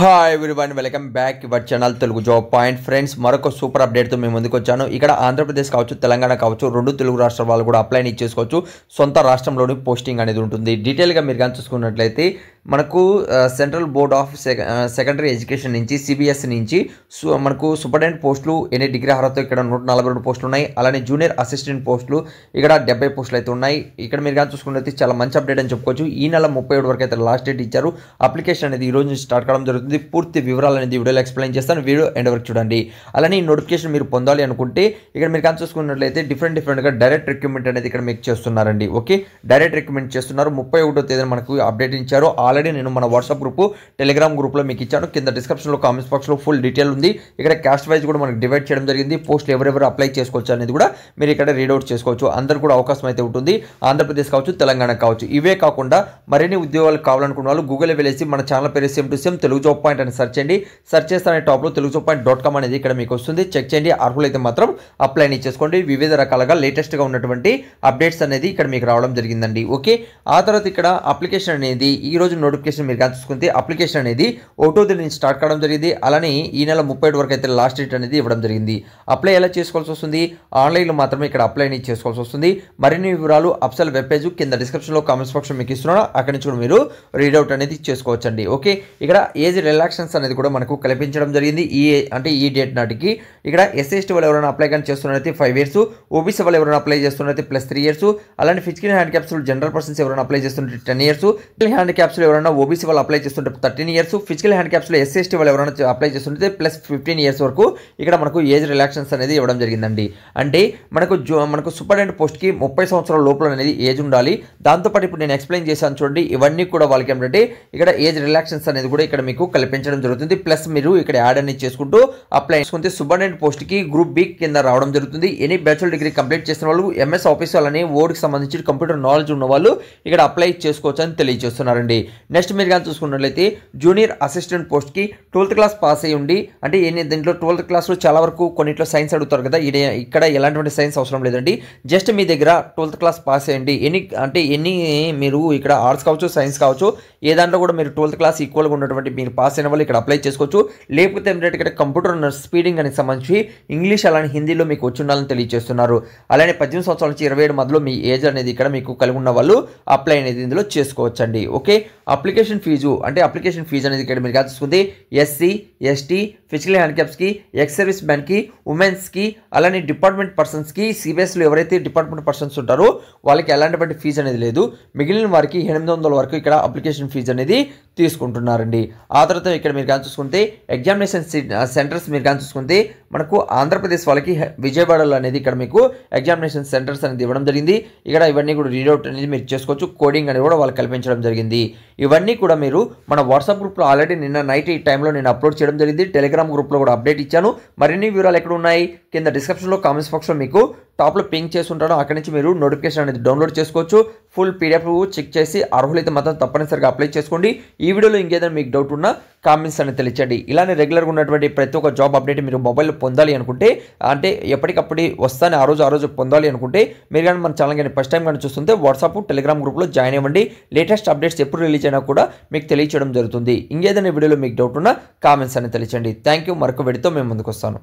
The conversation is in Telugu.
Hi everyone, welcome back your channel Telugu job point. Friends, మరొక సూపర్ అప్డేట్తో మేము ముందుకు వచ్చాను. ఇక్కడ ఆంధ్రప్రదేశ్ కావచ్చు, తెలంగాణ కావచ్చు, రెండు తెలుగు రాష్ట్రాల వాళ్ళు కూడా అప్లై చేసుకోవచ్చు. సొంత రాష్ట్రంలోని పోస్టింగ్ అనేది ఉంటుంది. డీటెయిల్గా మీరు కానీ చూసుకున్నట్లయితే మనకు central board of secondary education నుంచి సిబిఎస్ఈ నుంచి మనకు సూపరింటెండెంట్ పోస్టులు ఎన్ని డిగ్రీ అర్హత ఇక్కడ 142 పోస్టులు ఉన్నాయి. అలానే జూనియర్ అసిస్టెంట్ పోస్టులు ఇక్కడ 70 పోస్టులు అయితే ఉన్నాయి. ఇక్కడ మీరు కానీ చూసుకున్నట్లయితే చాలా మంచి అప్డేట్ అని చెప్పుకోవచ్చు. ఈ నెల 37 వరకు అయితే లాస్ట్ డేట్ ఇచ్చారు. అప్లికేషన్ అనేది ఈ రోజు నుంచి స్టార్ట్ కావడం జరుగుతుంది. పూర్తి వివరాలు అనేది వీడియోలో ఎక్స్ప్లెయిన్ చేస్తాను. వీడియో ఎండ్ వరకు చూడండి. అలానే ఈ నోటిఫికేషన్ మీరు పొందాలి అనుకుంటే ఇక్కడ మీరు కానీ చూసుకున్నట్లయితే డిఫరెంట్గా డైరెక్ట్ రిక్రూట్మెంట్ అనేది ఇక్కడ మీకు చేస్తున్నారండి. ఓకే, డైరెక్ట్ రిక్రూట్మెంట్ చేస్తున్నారు. 31వ తేదీన మనకు అప్డేట్ ఇచ్చారు. ఆల్రెడీ నేను మన వాట్సాప్ గ్రూప్, టెలిగ్రామ్ గ్రూప్లో మీకు ఇచ్చాను. కింద డిస్క్రిప్షన్లో కామెంట్స్ బాక్స్లో ఫుల్ డీటెయిల్ ఉంది. ఇక్కడ క్యాస్ట్ వైజ్ కూడా మనకు డివైడ్ చేయడం జరిగింది. పోస్టులు ఎవరెవరు అప్లై చేసుకోవచ్చు అనేది కూడా మీరు ఇక్కడ రీడౌట్ చేసుకోవచ్చు. అందరూ కూడా అవకాశం అయితే ఉంటుంది. ఆంధ్రప్రదేశ్ కావచ్చు, తెలంగాణ కావచ్చు. ఇవే కాకుండా మరిన్ని ఉద్యోగాలు కావాలనుకున్న వాళ్ళు గూగుల్లో వెళ్ళేసి మన ఛానల్ పేరు same to same Telugu job point అని సెర్చ్ చేయండి. సెర్చ్ చేస్తానే టాప్లో telugujob.com అనేది ఇక్కడ మీకు వస్తుంది. చెక్ చేయండి. అర్హులైతే మాత్రం అప్లై చేసుకోండి. వివిధ రకాలుగా లేటెస్ట్గా ఉన్నటువంటి అప్డేట్స్ అనేది ఇక్కడ మీకు రావడం జరిగిందండి. ఓకే, ఆ తర్వాత ఇక్కడ అప్లికేషన్ అనేది ఈ రోజు నోటిఫికేషన్ మీరు కానీ చూసుకుంటే అప్లికేషన్ అనేది 1వ తేదీ నుంచి స్టార్ట్ కావడం జరిగింది. అలానే ఈ నెల 37 వరకు అయితే లాస్ట్ డేట్ అనేది ఇవ్వడం జరిగింది. అప్లై ఎలా చేసుకోవాల్సి వస్తుంది? ఆన్లైన్లో మాత్రమే ఇక్కడ అప్లై అనేది చేసుకోవాల్సి వస్తుంది. మరిన్ని వివరాలు అప్సల్ వెబ్ పేజ్ కింద డిస్క్రిప్షన్లో కామెంట్స్ బాక్స్ మీకు ఇస్తున్నాను. అక్కడి నుంచి కూడా మీరు రీడౌట్ అనేది చేసుకోవచ్చండి. ఓకే, ఇక్కడ ఏజ్ రిలాక్సెన్స్ అనేది కూడా మనకు కల్పించడం జరిగింది. ఈ డేట్ నాటికి ఇక్కడ ఎస్సీ/ఎస్టీ వాళ్ళు ఎవరైనా అప్లై కానీ చేస్తున్నట్లయితే 5 years, ఓబీసీ వాళ్ళు ఎవరైనా అప్లై చేస్తున్నట్లయితే +3 years, అలానే ఫిజికల్ హ్యాండిక్యాప్స్ జనరల్ పర్సన్స్ ఎవరైనా అప్లై చేస్తుంటే 10 years, ఫిజికల్ హ్యాండిక్యాప్స్ ఎవరైనా ఓబీసీ వాళ్ళు అప్లై చేస్తుంటే 13 years, ఫిజికల్ హ్యాండిక్యాప్స్ ఎస్సీ/ఎస్టీ వాళ్ళు ఎవరైనా అప్లై చేస్తుంటే +15 years వరకు ఇక్కడ మనకు ఏజ్ రిలాక్సెన్స్ అనేది ఇవ్వడం జరిగిందండి. అంటే మనకు సూపరింటెండెంట్ పోస్ట్కి 30 సంవత్సరాల లోపల అనేది ఏజ్ ఉండాలి. దాంతోపాటు ఇప్పుడు నేను ఎక్స్ప్లెయిన్ చేశాను చూడండి, ఇవన్నీ కూడా వాళ్ళకి ఏంటంటే ఇక్కడ ఏజ్ రిలాక్సెన్స్ అనేది కూడా ఇక్కడ మీకు కల్పించడం జరుగుతుంది. ప్లస్ మీరు ఇక్కడ యాడ్ అనేది చేసుకుంటూ అప్లై చేసుకుంటే సూపరింటెండెంట్ పోస్ట్కి గ్రూప్ బి కింద రావడం జరుగుతుంది. ఎనీ బ్యాచులర్ డిగ్రీ కంప్లీట్ చేసిన వాళ్ళు, ఎంఎస్ ఆఫీస్ అలానే ఓడికి సంబంధించి కంప్యూటర్ నాలెడ్జ్ ఉన్న వాళ్ళు ఇక్కడ అప్లై చేసుకోవచ్చు అని తెలియజేస్తున్నారండి. నెక్స్ట్ మీరు కానీ చూసుకున్నట్లయితే జూనియర్ అసిస్టెంట్ పోస్ట్కి 12th క్లాస్ పాస్ అయ్యి ఉండి, అంటే దీంట్లో 12th క్లాస్లో చాలా వరకు కొన్నిట్లో సైన్స్ అడుగుతారు కదా, ఇక్కడ ఎలాంటి సైన్స్ అవసరం లేదండి. జస్ట్ మీ దగ్గర 12th క్లాస్ పాస్ అయ్యండి. ఎన్ని మీరు ఇక్కడ ఆర్ట్స్ కావచ్చు, సైన్స్ కావచ్చు, ఏ దాంట్లో కూడా మీరు 12th క్లాస్ ఈక్వల్గా ఉన్నటువంటి మీరు పాస్ అయిన వాళ్ళు ఇక్కడ అప్లై చేసుకోవచ్చు. లేకపోతే ఇక్కడ కంప్యూటర్ స్పీడింగ్ అనేది సంబంధించి ఇంగ్లీష్ అలానే హిందీలో మీకు వచ్చి ఉండాలని తెలియజేస్తున్నారు. అలానే 18 సంవత్సరాల నుంచి 27 మధ్యలో మీ ఏజ్ అనేది ఇక్కడ మీకు కలిగి ఉన్న వాళ్ళు అప్లై అనేది ఇందులో చేసుకోవచ్చండి. ఓకే, అప్లికేషన్ ఫీజు అనేది ఇక్కడ మీరు చూసుకుంటే ఎస్సీ, ఎస్టీ, ఫిజికల్ హ్యాండిక్యాప్స్కి, ఎక్స్ సర్వీస్ మ్యాన్కి, ఉమెన్స్కి, అలానే డిపార్ట్మెంట్ పర్సన్స్కి, సిబిఎస్లో ఎవరైతే డిపార్ట్మెంట్ పర్సన్స్ ఉంటారో వాళ్ళకి ఎలాంటి ఫీజు అనేది లేదు. మిగిలిన వారికి 800 వరకు ఇక్కడ అప్లికేషన్ ఫీజు అనేది తీసుకుంటున్నారండి. ఆ తర్వాత ఇక్కడ మీరు కానీ చూసుకుంటే ఎగ్జామినేషన్ సెంటర్స్ మీరు కానీ చూసుకుంటే మనకు ఆంధ్రప్రదేశ్ వాళ్ళకి విజయవాడలో అనేది ఇక్కడ మీకు ఎగ్జామినేషన్ సెంటర్స్ అనేది ఇవ్వడం జరిగింది. ఇక్కడ ఇవన్నీ కూడా రీడౌట్ అనేది మీరు చేసుకోవచ్చు. కోడింగ్ అనేది కూడా వాళ్ళు కల్పించడం జరిగింది. ఇవన్నీ కూడా మీరు మన వాట్సాప్ గ్రూప్లో ఆల్రెడీ నిన్న నైట్ ఈ టైంలో నేను అప్లోడ్ చేయడం జరిగింది. టెలిగ్రామ్ గ్రూప్లో కూడా అప్డేట్ ఇచ్చాను. మరిన్ని వివరాలు ఎక్కడ ఉన్నాయి కింద డిస్క్రిప్షన్లో కామెంట్స్ బాక్స్లో మీకు టాప్లో పింక్ చేసి ఉంటాను. అక్కడి నుంచి మీరు నోటిఫికేషన్ అనేది డౌన్లోడ్ చేసుకోవచ్చు. ఫుల్ పీడిఎఫ్ చెక్ చేసి అర్హులైతే మాత్రం తప్పనిసరిగా అప్లై చేసుకోండి. ఈ వీడియోలో ఇంకేదైనా మీకు డౌట్ ఉన్నా కామెంట్స్ అనేది తెలియచండి. ఇలానే రెగ్యులర్గా ఉన్నటువంటి ప్రతి ఒక్క జాబ్ అప్డేట్ మీరు మొబైల్లో పొందాలి అనుకుంటే, అంటే ఎప్పటికప్పుడు వస్తానే ఆ రోజు పొందాలి అనుకుంటే మీరు కానీ మన ఛానల్ కానీ ఫస్ట్ టైం కానీ చూస్తుంటే వాట్సాప్, టెలిగ్రామ్ గ్రూప్లో జాయిన్ అవ్వండి. లేటెస్ట్ అప్డేట్స్ ఎప్పుడు రిలీజ్ అయినా కూడా మీకు తెలియచేయడం జరుగుతుంది. ఇంకేదైనా వీడియోలో మీకు డౌట్ ఉన్నా కామెంట్స్ అనేది తెలియచండి. Thank you. మరొక వీడియోతో మేము ముందుకు వస్తాను.